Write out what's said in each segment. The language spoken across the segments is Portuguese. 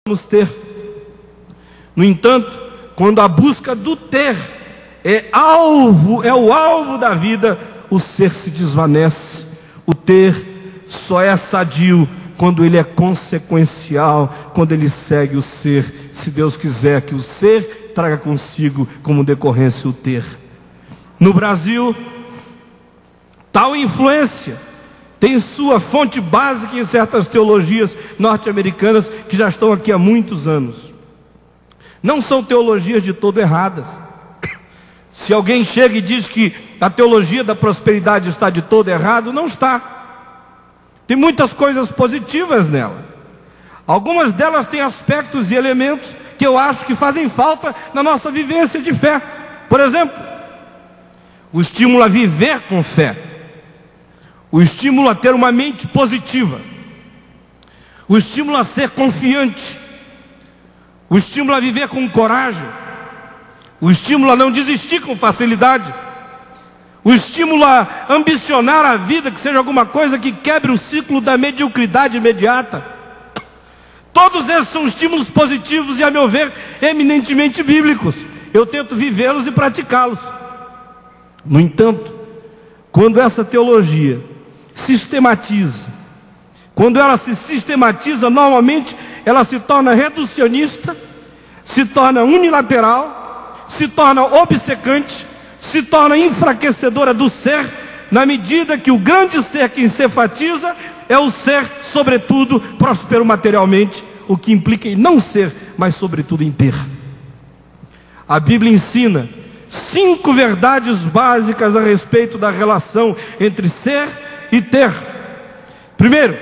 Vamos ter. No entanto, quando a busca do ter é o alvo da vida, o ser se desvanece. O ter só é sadio quando ele é consequencial, quando ele segue o ser. Se Deus quiser que o ser traga consigo como decorrência o ter. No Brasil, tal influência tem sua fonte básica em certas teologias norte-americanas que já estão aqui há muitos anos. Não são teologias de todo erradas. Se alguém chega e diz que a teologia da prosperidade está de todo errado, não está. Tem muitas coisas positivas nela. Algumas delas têm aspectos e elementos que eu acho que fazem falta na nossa vivência de fé. Por exemplo, o estímulo a viver com fé, o estímulo a ter uma mente positiva, o estímulo a ser confiante, o estímulo a viver com coragem, o estímulo a não desistir com facilidade, o estímulo a ambicionar a vida, que seja alguma coisa que quebre o ciclo da mediocridade imediata. Todos esses são estímulos positivos e, a meu ver, eminentemente bíblicos. Eu tento vivê-los e praticá-los. No entanto, quando essa teologia sistematiza, quando ela se sistematiza, normalmente ela se torna reducionista, se torna unilateral, se torna obcecante, se torna enfraquecedora do ser, na medida que o grande ser que enfatiza é o ser, sobretudo, próspero materialmente, o que implica em não ser, mas sobretudo em ter. A Bíblia ensina 5 verdades básicas a respeito da relação entre ser e ter. Primeiro,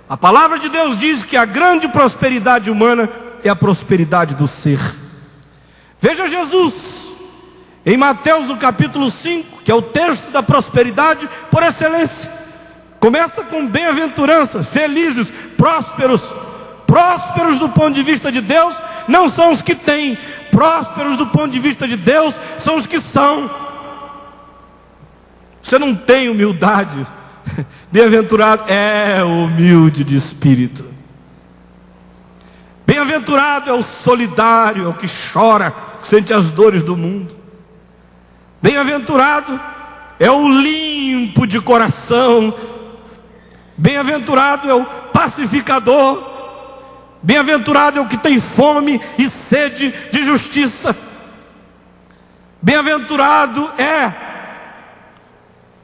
a palavra de Deus diz que a grande prosperidade humana é a prosperidade do ser. Veja Jesus em Mateus no capítulo 5, que é o texto da prosperidade por excelência. Começa com bem-aventuranças, felizes, prósperos. Prósperos do ponto de vista de Deus não são os que têm, prósperos do ponto de vista de Deus são os que são. Você não tem humildade, bem-aventurado é o humilde de espírito. Bem-aventurado é o solidário, é o que chora, que sente as dores do mundo. Bem-aventurado é o limpo de coração. Bem-aventurado é o pacificador. Bem-aventurado é o que tem fome e sede de justiça. Bem-aventurado é.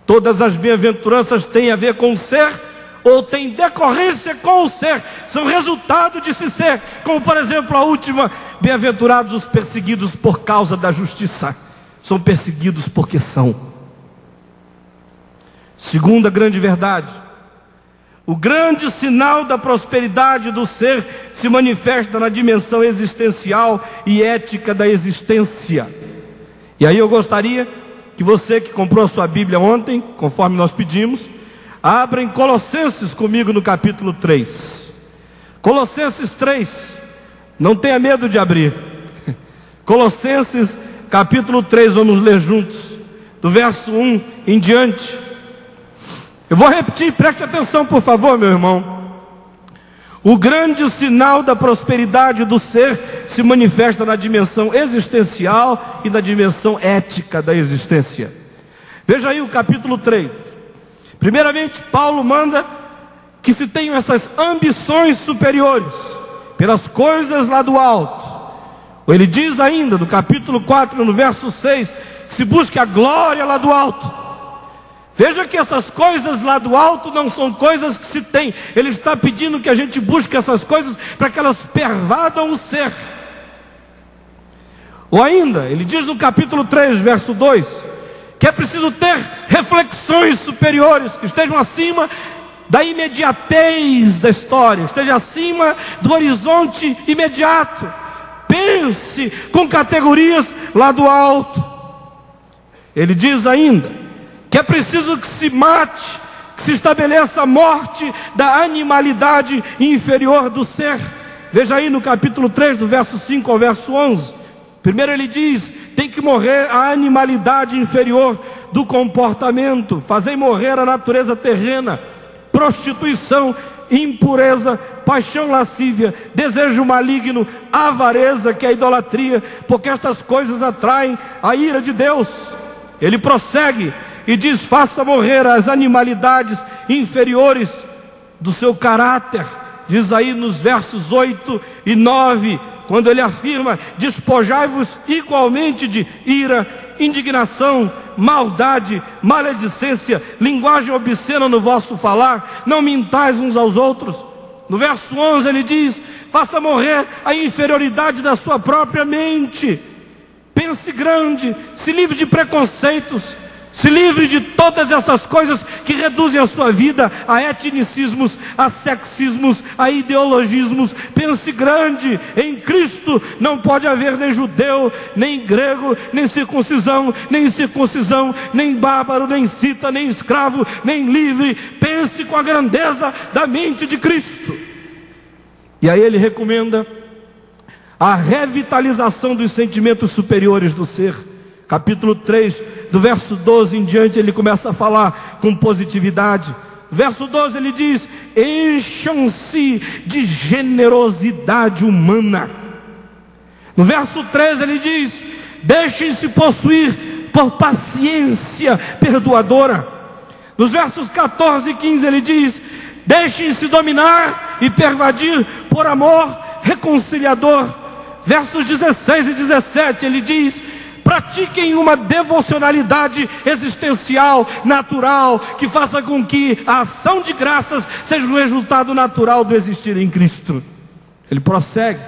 Todas as bem-aventuranças têm a ver com o ser, ou têm decorrência com o ser, são resultado de se ser. Como por exemplo a última: bem-aventurados os perseguidos por causa da justiça. São perseguidos porque são. Segunda grande verdade: o grande sinal da prosperidade do ser se manifesta na dimensão existencial e ética da existência. E aí eu gostaria que você que comprou a sua Bíblia ontem, conforme nós pedimos, abra em Colossenses comigo no capítulo 3. Colossenses 3, não tenha medo de abrir. Colossenses capítulo 3, vamos ler juntos, do verso 1 em diante. Eu vou repetir, preste atenção por favor, meu irmão. O grande sinal da prosperidade do ser se manifesta na dimensão existencial e na dimensão ética da existência. Veja aí o capítulo 3. Primeiramente, Paulo manda que se tenham essas ambições superiores pelas coisas lá do alto. Ele diz ainda, no capítulo 4, no verso 6, que se busque a glória lá do alto. Veja que essas coisas lá do alto não são coisas que se tem. Ele está pedindo que a gente busque essas coisas para que elas pervadam o ser. Ou ainda, ele diz no capítulo 3, verso 2, que é preciso ter reflexões superiores, que estejam acima da imediatez da história, esteja acima do horizonte imediato. Pense com categorias lá do alto. Ele diz ainda que é preciso que se mate, que se estabeleça a morte da animalidade inferior do ser. Veja aí no capítulo 3, do verso 5 ao verso 11. Primeiro ele diz: tem que morrer a animalidade inferior do comportamento, fazer morrer a natureza terrena, prostituição, impureza, paixão lascívia, desejo maligno, avareza, que é a idolatria, porque estas coisas atraem a ira de Deus. Ele prossegue e diz: faça morrer as animalidades inferiores do seu caráter. Diz aí nos versos 8 e 9, quando ele afirma: despojai-vos igualmente de ira, indignação, maldade, maledicência, linguagem obscena no vosso falar, não mintais uns aos outros. No verso 11 ele diz: faça morrer a inferioridade da sua própria mente, pense grande, se livre de preconceitos, se livre de todas essas coisas que reduzem a sua vida a etnicismos, a sexismos, a ideologismos. Pense grande, em Cristo não pode haver nem judeu, nem grego, nem circuncisão, nem incircuncisão, nem bárbaro, nem cita, nem escravo, nem livre. Pense com a grandeza da mente de Cristo. E aí ele recomenda a revitalização dos sentimentos superiores do ser. Capítulo 3, do verso 12 em diante, ele começa a falar com positividade. Verso 12 ele diz: encham-se de generosidade humana. No verso 13 ele diz: deixem-se possuir por paciência perdoadora. Nos versos 14 e 15 ele diz: deixem-se dominar e pervadir por amor reconciliador. Versos 16 e 17 ele diz: pratiquem uma devocionalidade existencial, natural, que faça com que a ação de graças seja o resultado natural do existir em Cristo. Ele prossegue,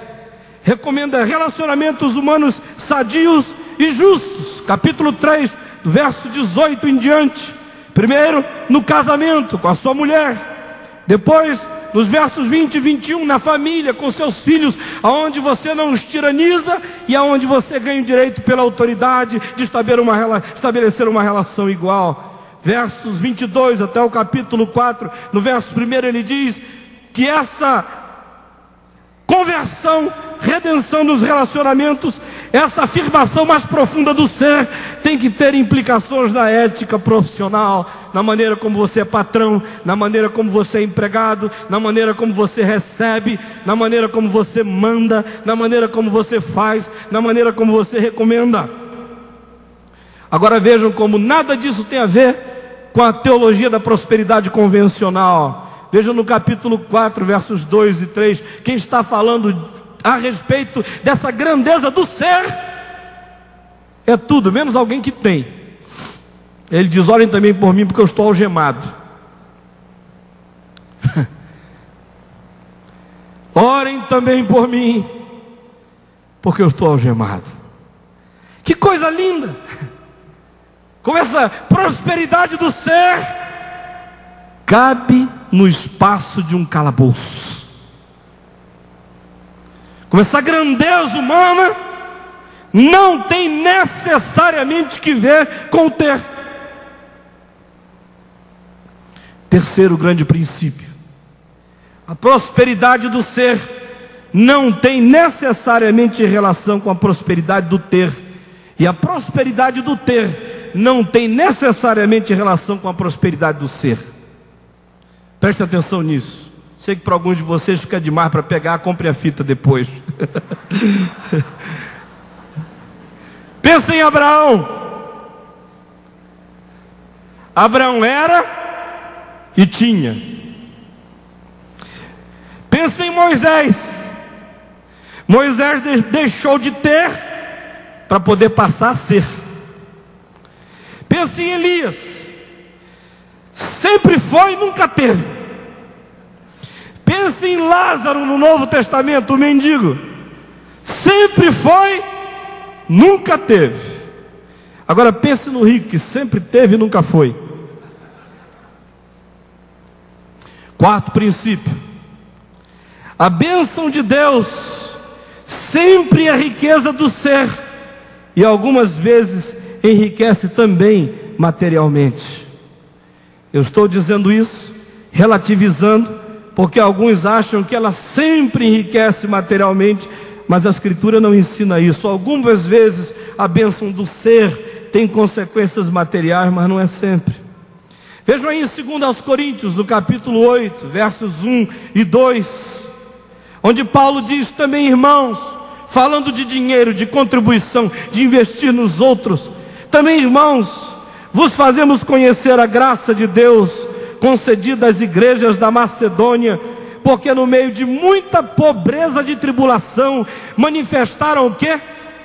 recomenda relacionamentos humanos sadios e justos. Capítulo 3, do verso 18 em diante. Primeiro, no casamento com a sua mulher. Depois, nos versos 20 e 21, na família, com seus filhos, aonde você não os tiraniza e aonde você ganha o direito pela autoridade de estabelecer uma relação igual. Versos 22 até o capítulo 4, no verso 1 ele diz que essa conversão, redenção nos relacionamentos, essa afirmação mais profunda do ser, tem que ter implicações na ética profissional, na maneira como você é patrão, na maneira como você é empregado, na maneira como você recebe, na maneira como você manda, na maneira como você faz, na maneira como você recomenda. Agora vejam como nada disso tem a ver com a teologia da prosperidade convencional. Vejam no capítulo 4, versos 2 e 3, quem está falando a respeito dessa grandeza do ser é tudo, menos alguém que tem. Ele diz: orem também por mim, porque eu estou algemado. Orem também por mim, porque eu estou algemado. Que coisa linda! Como essa prosperidade do ser cabe no espaço de um calabouço. Como essa grandeza humana não tem necessariamente que ver com o ter. Terceiro grande princípio: a prosperidade do ser não tem necessariamente relação com a prosperidade do ter, e a prosperidade do ter não tem necessariamente relação com a prosperidade do ser. Preste atenção nisso. Sei que para alguns de vocês fica demais para pegar, compre a fita depois. Pensa em Abraão. Abraão era e tinha. Pensa em Moisés. Moisés deixou de ter para poder passar a ser. Pensa em Elias. Sempre foi e nunca teve. Pense em Lázaro no Novo Testamento, o mendigo. Sempre foi, nunca teve. Agora pense no rico, que sempre teve e nunca foi. Quarto princípio: a bênção de Deus sempre é a riqueza do ser, e algumas vezes enriquece também materialmente. Eu estou dizendo isso relativizando, porque alguns acham que ela sempre enriquece materialmente, mas a Escritura não ensina isso. Algumas vezes a bênção do ser tem consequências materiais, mas não é sempre. Vejam aí em 2 Coríntios, no capítulo 8, versos 1 e 2, onde Paulo diz também: irmãos, falando de dinheiro, de contribuição, de investir nos outros, também, irmãos, vos fazemos conhecer a graça de Deus concedida às igrejas da Macedônia, porque no meio de muita pobreza de tribulação, manifestaram o quê?